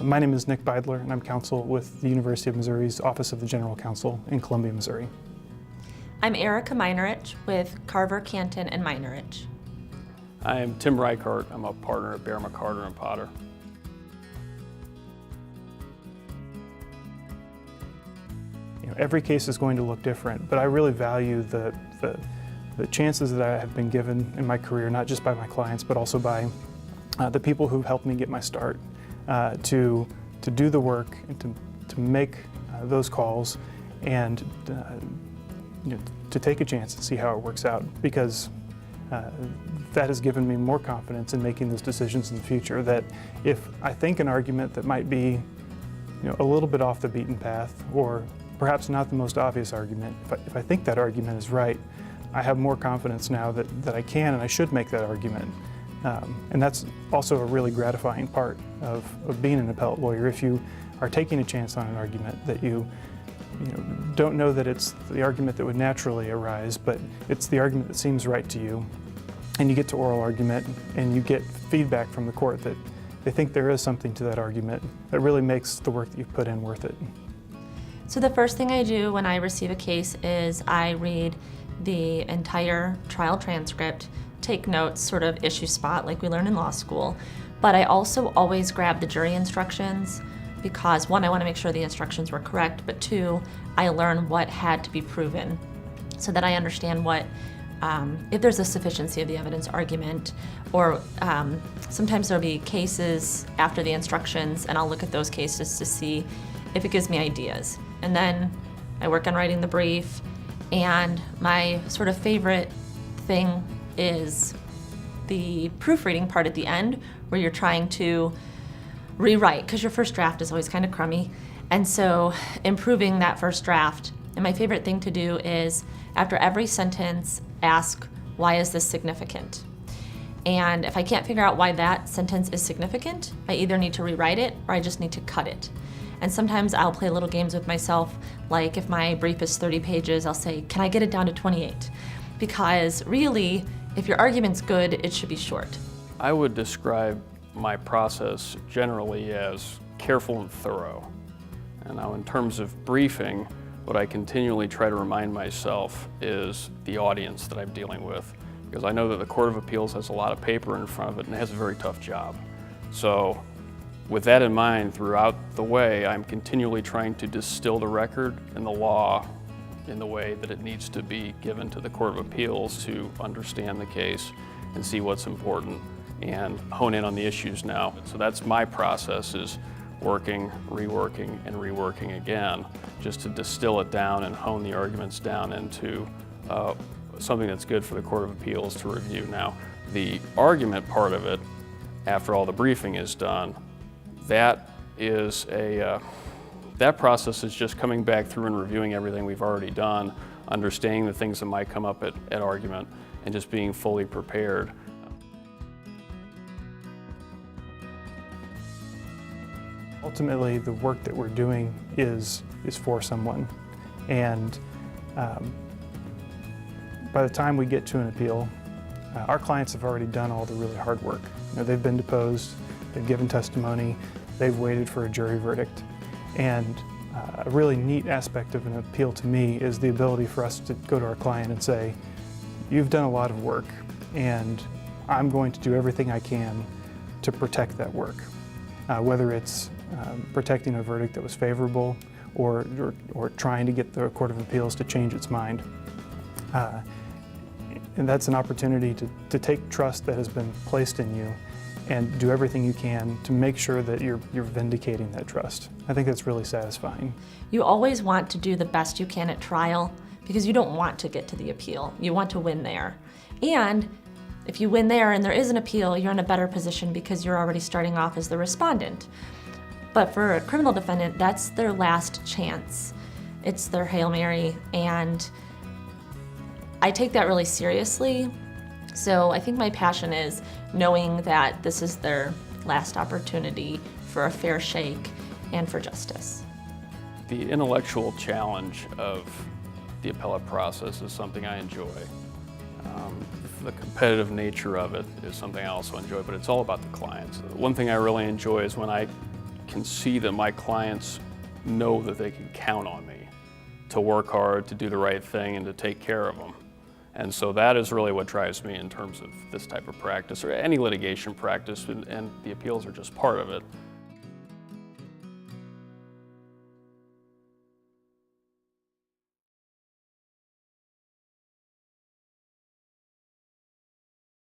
My name is Nick Beydler, and I'm counsel with the University of Missouri's Office of the General Counsel in Columbia, Missouri. I'm Erica Mynarich with Carver, Cantin, and Mynarich. I am Tim Reichardt. I'm a partner at Behr, McCarter Potter. Every case is going to look different, but I really value the chances that I have been given in my career, not just by my clients, but also by the people who've helped me get my start, to do the work and to make those calls and to take a chance and see how it works out, because that has given me more confidence in making those decisions in the future, that if I think an argument that might be a little bit off the beaten path, or perhaps not the most obvious argument, if I think that argument is right, I have more confidence now that I can and I should make that argument. And that's also a really gratifying part of being an appellate lawyer. If you are taking a chance on an argument that you don't know that it's the argument that would naturally arise, but it's the argument that seems right to you, and you get to oral argument and you get feedback from the court that they think there is something to that argument, that really makes the work that you've put in worth it. So the first thing I do when I receive a case is I read the entire trial transcript, take notes, sort of issue spot like we learn in law school, but I also always grab the jury instructions because, one, I want to make sure the instructions were correct, but two, I learn what had to be proven so that I understand what, if there's a sufficiency of the evidence argument, or sometimes there'll be cases after the instructions and I'll look at those cases to see if it gives me ideas. And then I work on writing the brief, and my sort of favorite thing is the proofreading part at the end, where you're trying to rewrite, because your first draft is always kind of crummy. And so improving that first draft. And my favorite thing to do is, after every sentence, ask, why is this significant? And if I can't figure out why that sentence is significant, I either need to rewrite it or I just need to cut it. And sometimes I'll play little games with myself, like if my brief is 30 pages, I'll say, can I get it down to 28? Because really, if your argument's good, it should be short. I would describe my process generally as careful and thorough. And now in terms of briefing, what I continually try to remind myself is the audience that I'm dealing with, because I know that the Court of Appeals has a lot of paper in front of it and it has a very tough job. So with that in mind, throughout the way, I'm continually trying to distill the record and the law in the way that it needs to be given to the Court of Appeals to understand the case and see what's important and hone in on the issues now. So that's my process, is working, reworking, and reworking again, just to distill it down and hone the arguments down into something that's good for the Court of Appeals to review. Now, the argument part of it, after all the briefing is done, that process is just coming back through and reviewing everything we've already done, understanding the things that might come up at argument, and just being fully prepared. Ultimately, the work that we're doing is for someone, and by the time we get to an appeal, our clients have already done all the really hard work. They've been deposed, they've given testimony, they've waited for a jury verdict. And a really neat aspect of an appeal to me is the ability for us to go to our client and say, you've done a lot of work, and I'm going to do everything I can to protect that work. Whether it's protecting a verdict that was favorable or trying to get the Court of Appeals to change its mind. And that's an opportunity to take trust that has been placed in you and do everything you can to make sure that you're vindicating that trust. I think that's really satisfying. You always want to do the best you can at trial because you don't want to get to the appeal. You want to win there. And if you win there and there is an appeal, you're in a better position because you're already starting off as the respondent. But for a criminal defendant, that's their last chance. It's their Hail Mary, and I take that really seriously. So I think my passion is knowing that this is their last opportunity for a fair shake and for justice. The intellectual challenge of the appellate process is something I enjoy. The competitive nature of it is something I also enjoy, but it's all about the clients. One thing I really enjoy is when I can see that my clients know that they can count on me to work hard, to do the right thing, and to take care of them. And so that is really what drives me in terms of this type of practice, or any litigation practice, and the appeals are just part of it.